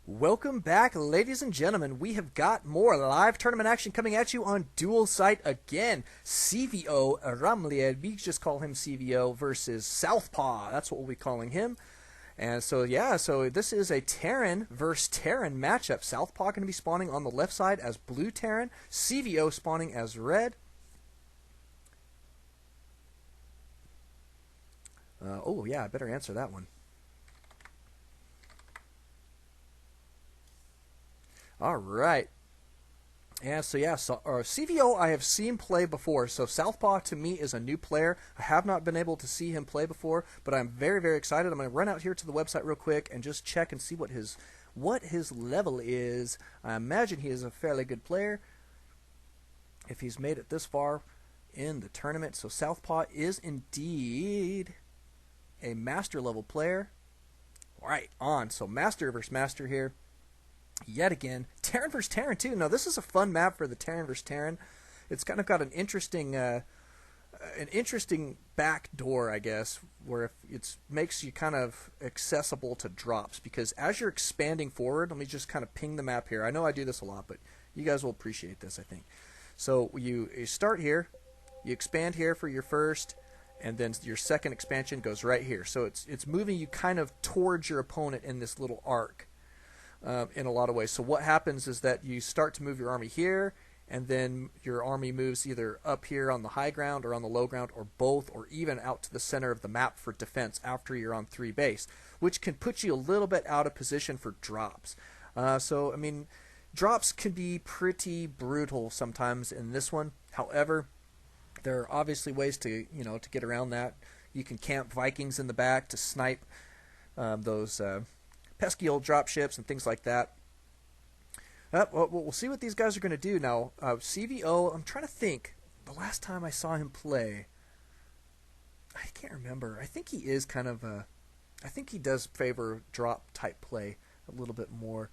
Welcome back, ladies and gentlemen. We have got more live tournament action coming at you on dual site again. cVoRammlied, we just call him cVo, versus SouthPaw. That's what we'll be calling him. And so, yeah, so this is a Terran versus Terran matchup. SouthPaw going to be spawning on the left side as blue Terran, cVo spawning as red. Oh, yeah, I better answer that one. All right. And so, yeah, so cVo I have seen play before. So SouthPaw to me is a new player. I have not been able to see him play before, but I'm very, very excited. I'm going to run out here to the website real quick and just check and see what his level is. I imagine he is a fairly good player if he's made it this far in the tournament. So SouthPaw is indeed a master level player. Right on. So master versus master here. Yet again, Terran versus Terran too. Now this is a fun map for the Terran versus Terran. It's kind of got an interesting back door, I guess, where it makes you kind of accessible to drops. Because as you're expanding forward, let me just kind of ping the map here. I know I do this a lot, but you guys will appreciate this, I think. So you start here, you expand here for your first, and then your second expansion goes right here. So it's moving you kind of towards your opponent in this little arc. In a lot of ways. So what happens is that you start to move your army here, and then your army moves either up here on the high ground or on the low ground, or both, or even out to the center of the map for defense after you're on 3 base, which can put you a little bit out of position for drops. So I mean, drops can be pretty brutal sometimes in this one. However, there are obviously ways to to get around that. You can camp Vikings in the back to snipe those pesky old drop ships and things like that. Well, we'll see what these guys are going to do now. cVo, I'm trying to think. The last time I saw him play, I can't remember. I think he is kind of I think he does favor drop type play a little bit more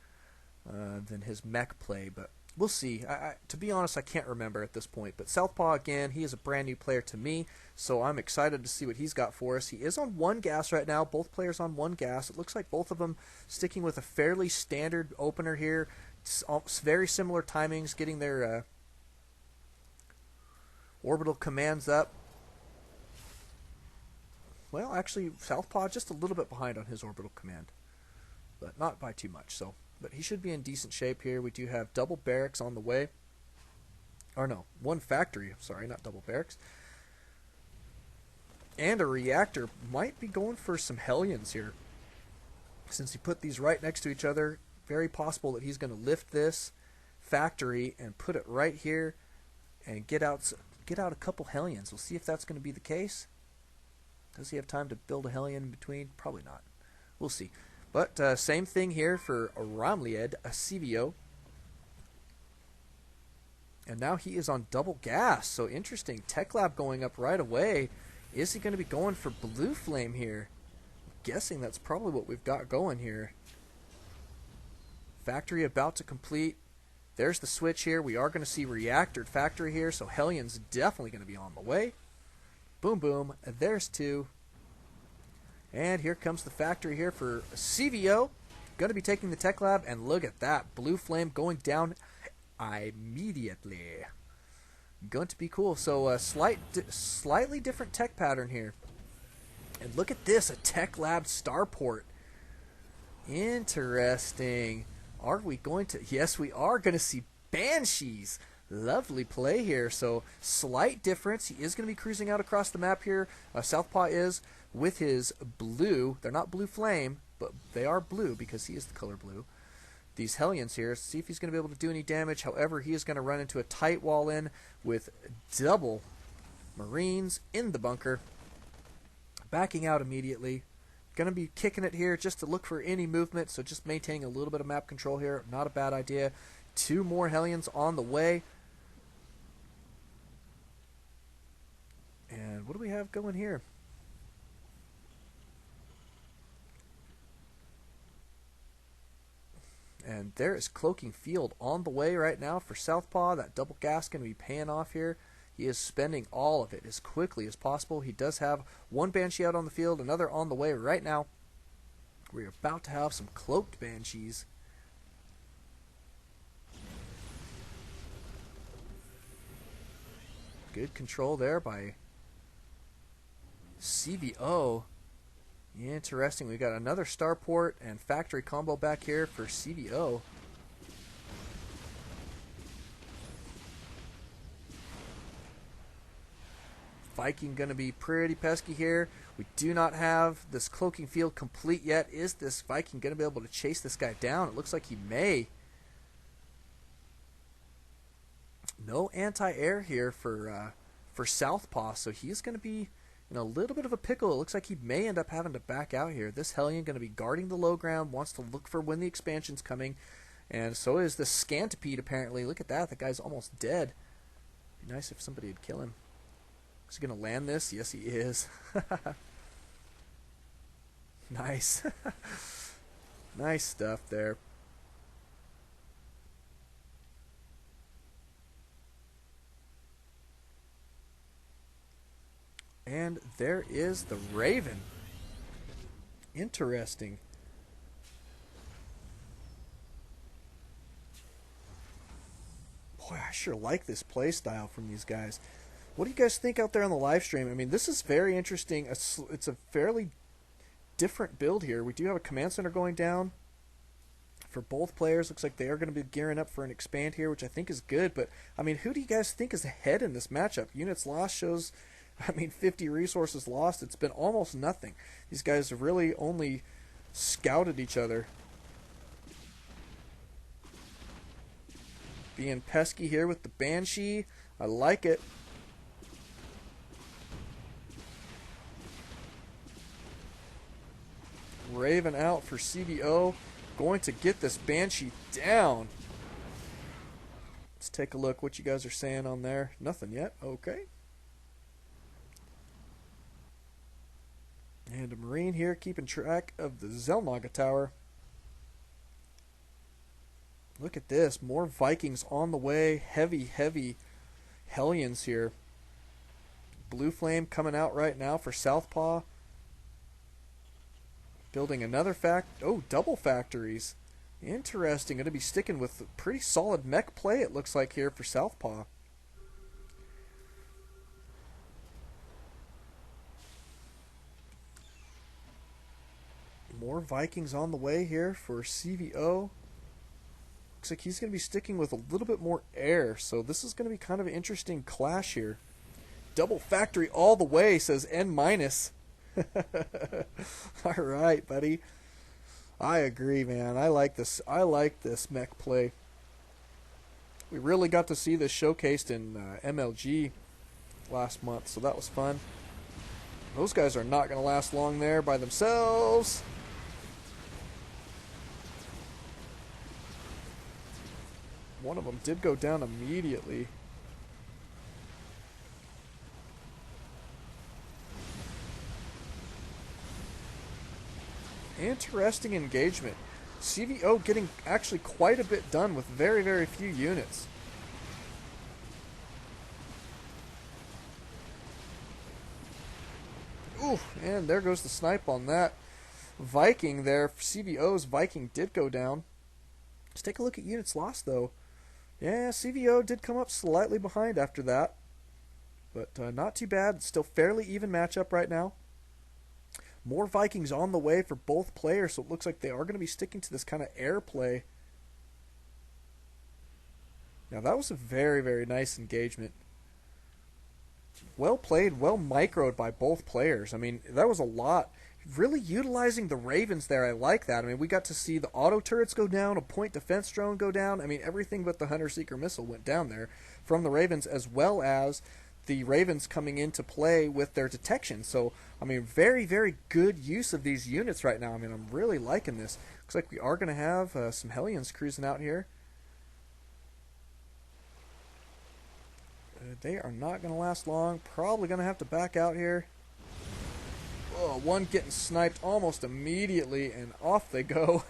than his mech play, but we'll see. To be honest, I can't remember at this point. But SouthPaw, again, he is a brand new player to me, so I'm excited to see what he's got for us. He is on 1 gas right now, both players on 1 gas. It looks like both of them sticking with a fairly standard opener here. It's very similar timings, getting their orbital commands up. Well, actually, SouthPaw just a little bit behind on his orbital command, but not by too much, so... But he should be in decent shape here. We do have double barracks on the way. Or no, 1 factory. Sorry, not double barracks. And a reactor. Might be going for some Hellions here. Since he put these right next to each other, very possible that he's going to lift this factory and put it right here and get out a couple Hellions. We'll see if that's going to be the case. Does he have time to build a Hellion in between? Probably not. We'll see. But same thing here for Rammlied, a cVo. And now he is on double gas. So interesting. Tech Lab going up right away. Is he going to be going for Blue Flame here? I'm guessing that's probably what we've got going here. Factory about to complete. There's the switch here. We are going to see Reactored Factory here. So Hellion's definitely going to be on the way. Boom, boom. There's 2. And here comes the factory here for cVo. Going to be taking the Tech Lab, and look at that. Blue Flame going down immediately. Going to be cool. So slightly different tech pattern here. And look at this, a Tech Lab starport. Interesting. Are we going to... Yes, we are going to see Banshees. Lovely play here. So slight difference. He is going to be cruising out across the map here. SouthPaw is with his blue. They're not Blue Flame, but they are blue because he is the color blue. These Hellions here. See if he's going to be able to do any damage. However, he is going to run into a tight wall in with double Marines in the bunker. Backing out immediately. Going to be kicking it here just to look for any movement. So just maintaining a little bit of map control here. Not a bad idea. 2 more Hellions on the way. And what do we have going here? And there is Cloaking Field on the way right now for SouthPaw. That double gas going to be paying off here. He is spending all of it as quickly as possible. He does have 1 Banshee out on the field, another on the way right now. We're about to have some cloaked Banshees Good control there by cVo. Interesting. We got another starport and factory combo back here for cVo. Viking going to be pretty pesky here. We do not have this cloaking field complete yet. Is this Viking going to be able to chase this guy down? It looks like he may. No anti-air here for Southpaw, so he's going to be in a little bit of a pickle. It looks like he may end up having to back out here. This Hellion going to be guarding the low ground, wants to look for when the expansion's coming, and so is the Scantipede apparently. Look at that. The guy's almost dead. Be nice if somebody would kill him. Is he going to land this? Yes, he is. Nice. Nice stuff there. And there is the Raven. Interesting. Boy, I sure like this play style from these guys. What do you guys think out there on the live stream? I mean, this is very interesting. It's a fairly different build here. We do have a command center going down for both players. Looks like they are going to be gearing up for an expand here, which I think is good. But, I mean, who do you guys think is ahead in this matchup? Units lost shows, 50 resources lost. It's been almost nothing. These guys have really only scouted each other. Being pesky here with the Banshee. I like it. Raven out for cVo. Going to get this Banshee down. Let's take a look what you guys are saying on there. Nothing yet. Okay. And a Marine here keeping track of the Zelnaga Tower. Look at this. More Vikings on the way. Heavy, heavy Hellions here. Blue Flame coming out right now for Southpaw. Building another double factories. Interesting. Going to be sticking with pretty solid mech play, it looks like, here for Southpaw. More Vikings on the way here for cVo. Looks like he's going to be sticking with a little bit more air, so this is going to be kind of an interesting clash here. Double factory all the way, says N-. All right, buddy. I agree, man. I like this. I like this mech play. We really got to see this showcased in MLG last month, so that was fun. Those guys are not going to last long there by themselves. One of them did go down immediately. Interesting engagement. cVo getting actually quite a bit done with very, very few units. Ooh, and there goes the snipe on that Viking there. cVo's Viking did go down. Let's take a look at units lost, though. Yeah, cVo did come up slightly behind after that. But not too bad. Still fairly even matchup right now. More Vikings on the way for both players, so it looks like they are going to be sticking to this kind of air play. Now, that was a very, very nice engagement. Well played, well microed by both players. I mean, that was a lot. Really utilizing the Ravens there, I like that. I mean, we got to see the auto turrets go down, a point defense drone go down. I mean, everything but the Hunter-Seeker missile went down there from the Ravens, as well as the Ravens coming into play with their detection. So, I mean, very, very good use of these units right now. I mean, I'm really liking this. Looks like we are going to have some Hellions cruising out here. They are not going to last long. Probably going to have to back out here. Oh, one getting sniped almost immediately, and off they go.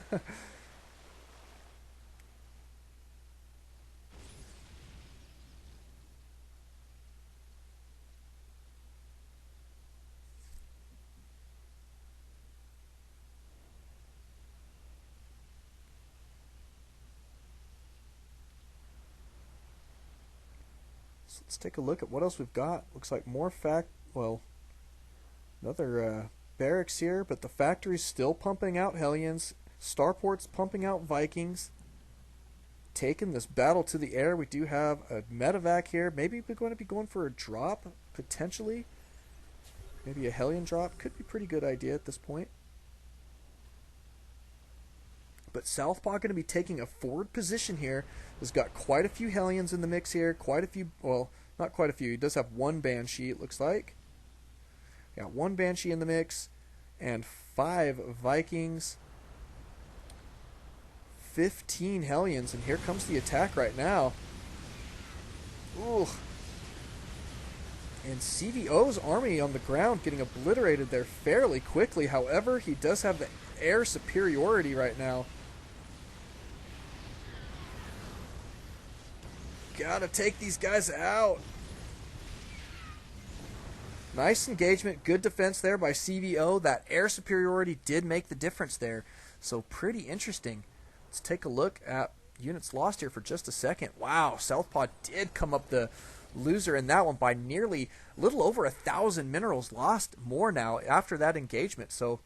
Let's take a look at what else we've got. Looks like more another barracks here, but the factory's still pumping out Hellions. Starport's pumping out Vikings. Taking this battle to the air. We do have a medevac here. Maybe we're going to be going for a drop, potentially. Maybe a Hellion drop. Could be a pretty good idea at this point. But SouthPaw going to be taking a forward position here. Has got quite a few Hellions in the mix here. Quite a few, well, not quite a few. He does have one Banshee, it looks like. Got one Banshee in the mix. And 5 Vikings. 15 Hellions. And here comes the attack right now. Ooh. And cVo's army on the ground getting obliterated there fairly quickly. However, he does have the air superiority right now. Gotta take these guys out. Nice engagement. Good defense there by cVo. That air superiority did make the difference there. So pretty interesting. Let's take a look at units lost here for just a second. Wow, SouthPaw did come up the loser in that one by nearly a little over 1,000 minerals lost more now after that engagement. So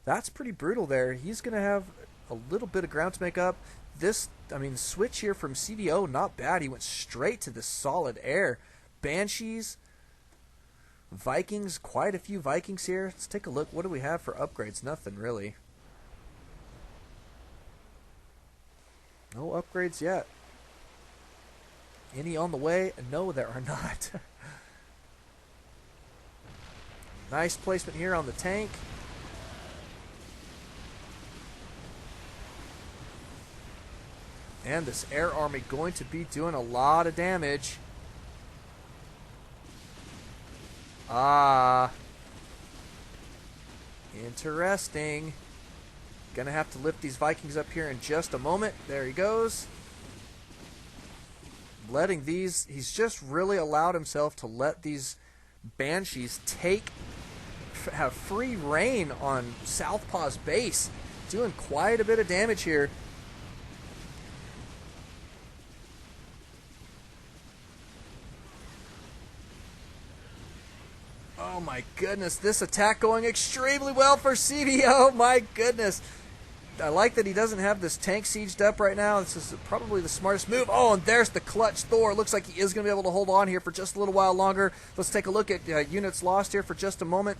that's pretty brutal there. He's going to have a little bit of ground to make up. Switch here from cVo, not bad. He went straight to the solid air. Banshees, Vikings, quite a few Vikings here. Let's take a look. What do we have for upgrades? Nothing really. No upgrades yet. Any on the way? No, there are not. Nice placement here on the tank. And this air army going to be doing a lot of damage. Interesting. Gonna have to lift these Vikings up here in just a moment. There he goes. Letting these, he's just really allowed himself to let these Banshees have free reign on SouthPaw's base. Doing quite a bit of damage here. Oh my goodness, this attack going extremely well for cVo. My goodness. I like that he doesn't have this tank sieged up right now. This is probably the smartest move. Oh, and there's the clutch Thor. Looks like he is going to be able to hold on here for just a little while longer. Let's take a look at units lost here for just a moment.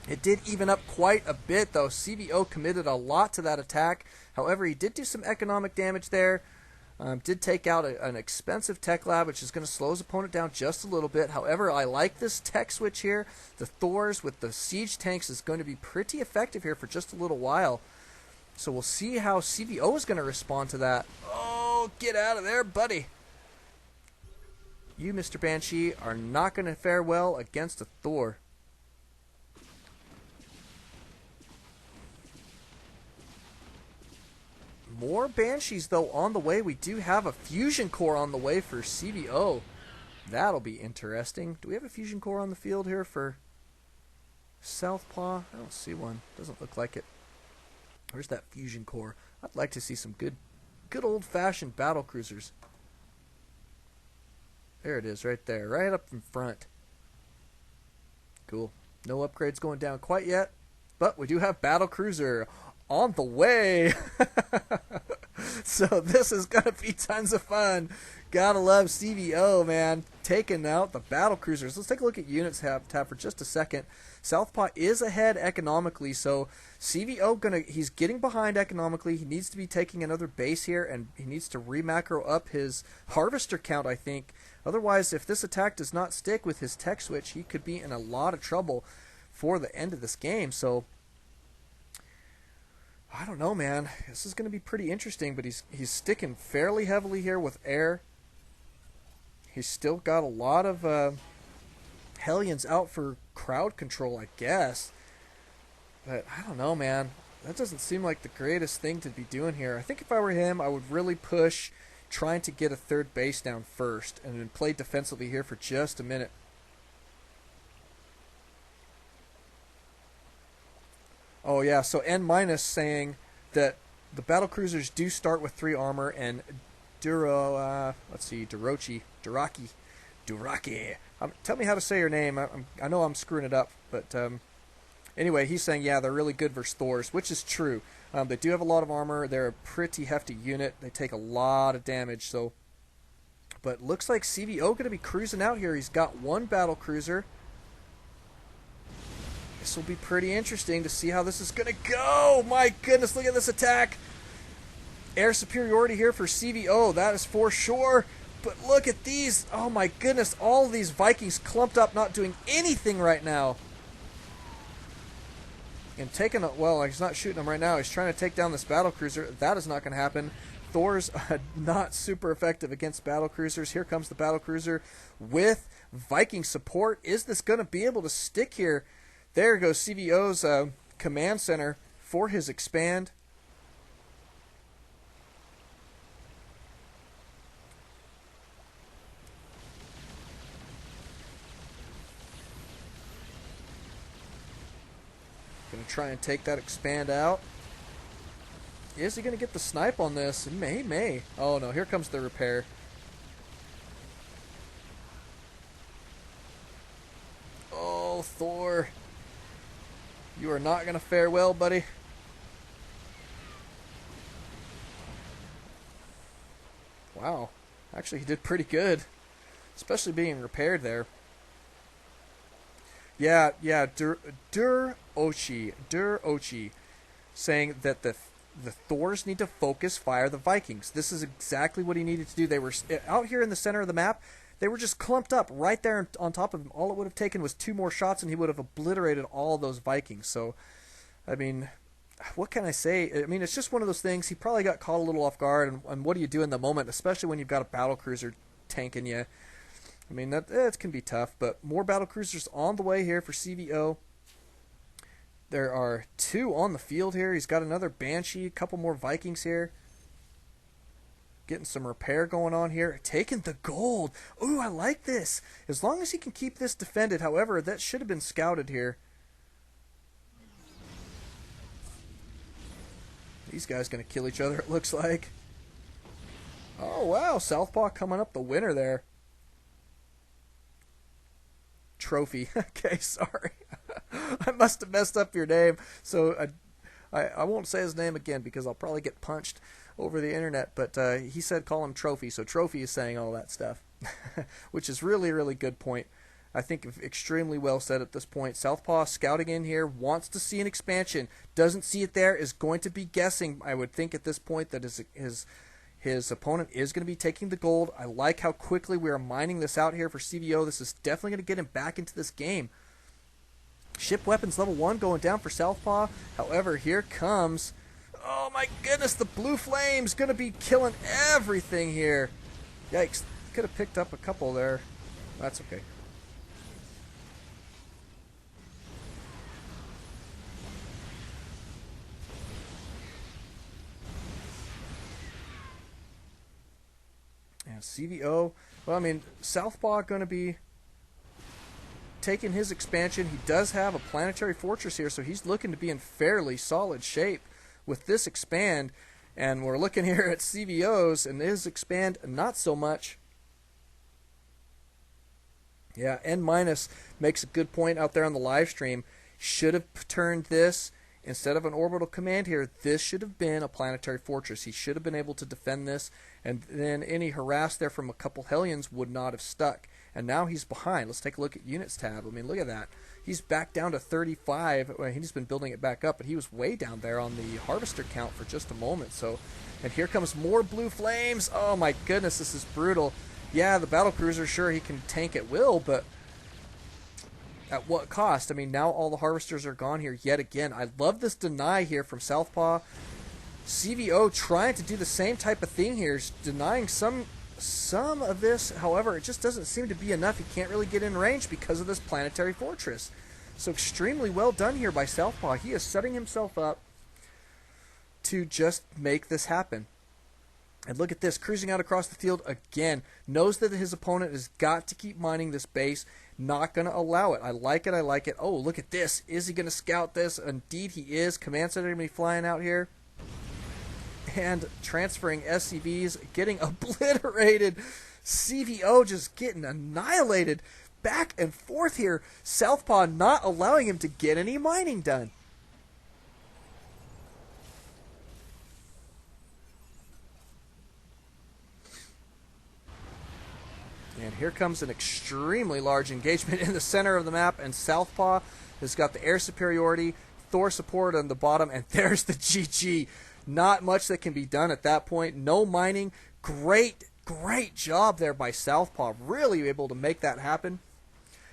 It did even up quite a bit, though. cVo committed a lot to that attack. However, he did do some economic damage there. Did take out an expensive tech lab, which is going to slow his opponent down just a little bit. However, I like this tech switch here. The Thors with the siege tanks is going to be pretty effective here for just a little while. So we'll see how cVo is going to respond to that. Oh, get out of there, buddy. You, Mr. Banshee, are not going to fare well against a Thor. More Banshees, though, on the way. We do have a fusion core on the way for cVo. That'll be interesting. Do we have a fusion core on the field here for SouthPaw? I don't see one. Doesn't look like it. Where's that fusion core? I'd like to see some good old-fashioned battle cruisers. There it is, right there, right up in front. Cool. No upgrades going down quite yet, but we do have battle cruiser on the way. So this is gonna be tons of fun. Gotta love cVo, man, taking out the battle cruisers. Let's take a look at units tab for just a second. SouthPaw is ahead economically, so cVo he's getting behind economically. He needs to be taking another base here, and he needs to re-macro up his harvester count, I think. Otherwise, if this attack does not stick with his tech switch, he could be in a lot of trouble for the end of this game. So I don't know, man. This is going to be pretty interesting, but he's sticking fairly heavily here with air. He's still got a lot of Hellions out for crowd control, I guess. But I don't know, man. That doesn't seem like the greatest thing to be doing here. I think if I were him, I would really push trying to get a third base down first and then play defensively here for just a minute. Oh yeah, so N- saying that the battle cruisers do start with 3 armor, and Durochi Duraki. Duraki. Tell me how to say your name. I know I'm screwing it up, but anyway, he's saying, yeah, they're really good versus Thors, which is true. They do have a lot of armor. They're a pretty hefty unit. They take a lot of damage, so... But looks like cVo going to be cruising out here. He's got one battle cruiser. This will be pretty interesting to see how this is going to go. My goodness, look at this attack. Air superiority here for cVo. That is for sure. But look at these. Oh my goodness. All these Vikings clumped up, not doing anything right now. And taking a... Well, he's not shooting them right now. He's trying to take down this battle cruiser. That is not going to happen. Thor's not super effective against battle cruisers. Here comes the battle cruiser with Viking support. Is this going to be able to stick here? There goes cVo's command center for his expand. Going to try and take that expand out. Is he going to get the snipe on this? He may. Oh no, here comes the repair. Oh, Thor. You are not going to fare well, buddy. Wow. Actually, he did pretty good. Especially being repaired there. Yeah, Dur Ochi saying that the Thors need to focus fire the Vikings. This is exactly what he needed to do. They were out here in the center of the map. They were just clumped up right there on top of him. All it would have taken was 2 more shots and he would have obliterated all those Vikings. So, I mean, what can I say? I mean, it's just one of those things. He probably got caught a little off guard, and what do you do in the moment, especially when you've got a battle cruiser tanking you? I mean, it can be tough, but more battle cruisers on the way here for cVo. There are 2 on the field here. He's got another Banshee, a couple more Vikings here. Getting some repair going on here. Taking the gold. Ooh, I like this. As long as he can keep this defended. However, that should have been scouted here. These guys going to kill each other, it looks like. Oh, wow. Southpaw coming up the winner there. Trophy. Okay, sorry. I must have messed up your name. So I won't say his name again because I'll probably get punched over the internet. But he said call him Trophy. So Trophy is saying all that stuff, which is really, really good point. I think extremely well said at this point. Southpaw scouting in here, wants to see an expansion, doesn't see it there, is going to be guessing, I would think at this point, that his opponent is going to be taking the gold. I like how quickly we are mining this out here for cVo. This is definitely going to get him back into this game. Ship weapons level 1 going down for Southpaw. However, here comes... Oh my goodness, the blue flame's going to be killing everything here. Yikes. Could have picked up a couple there. That's okay. cVo, well, I mean, Southpaw going to be taking his expansion. He does have a planetary fortress here, so he's looking to be in fairly solid shape with this expand. And we're looking here at cVo's, and his expand, not so much. Yeah, N- makes a good point out there on the live stream. Should have turned this, instead of an orbital command here, this should have been a planetary fortress. He should have been able to defend this, and then any harass there from a couple Hellions would not have stuck. And now he's behind. Let's take a look at units tab. I mean, look at that. He's back down to 35. Well, he's been building it back up, but he was way down there on the harvester count for just a moment. So, and here comes more blue flames. Oh my goodness, this is brutal. Yeah, the battle cruiser, sure, he can tank at will, but at what cost? I mean, now all the harvesters are gone here yet again. I love this deny here from Southpaw. cVo trying to do the same type of thing here, denying some of this. However, it just doesn't seem to be enough. He can't really get in range because of this planetary fortress. So extremely well done here by Southpaw. He is setting himself up to just make this happen. And look at this, cruising out across the field again. Knows that his opponent has got to keep mining this base. Not going to allow it. I like it, I like it. Oh, look at this. Is he going to scout this? Indeed he is. Command center going to be flying out here. And transferring SCVs, getting obliterated. cVo just getting annihilated back and forth here. SouthPaw not allowing him to get any mining done. And here comes an extremely large engagement in the center of the map, and SouthPaw has got the air superiority, Thor support on the bottom, and there's the GG. Not much that can be done at that point. No mining. Great job there by SouthPaw. Really able to make that happen.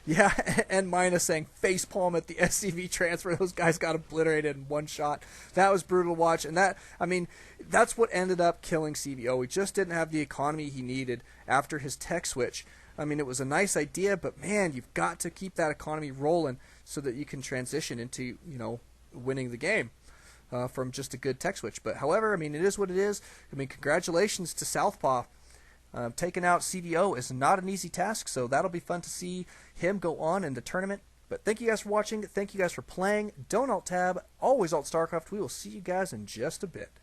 Yeah, and Mina saying facepalm at the SCV transfer. Those guys got obliterated in one shot. That was brutal to watch. And that, I mean, that's what ended up killing cVo. He just didn't have the economy he needed after his tech switch. I mean, it was a nice idea, but man, you've got to keep that economy rolling so that you can transition into, you know, winning the game from just a good tech switch. But however, I mean, it is what it is. I mean, congratulations to SouthPaw. Taking out cVo is not an easy task, so that'll be fun to see him go on in the tournament. But thank you guys for watching. Thank you guys for playing. Don't alt-tab. Always alt StarCraft. We will see you guys in just a bit.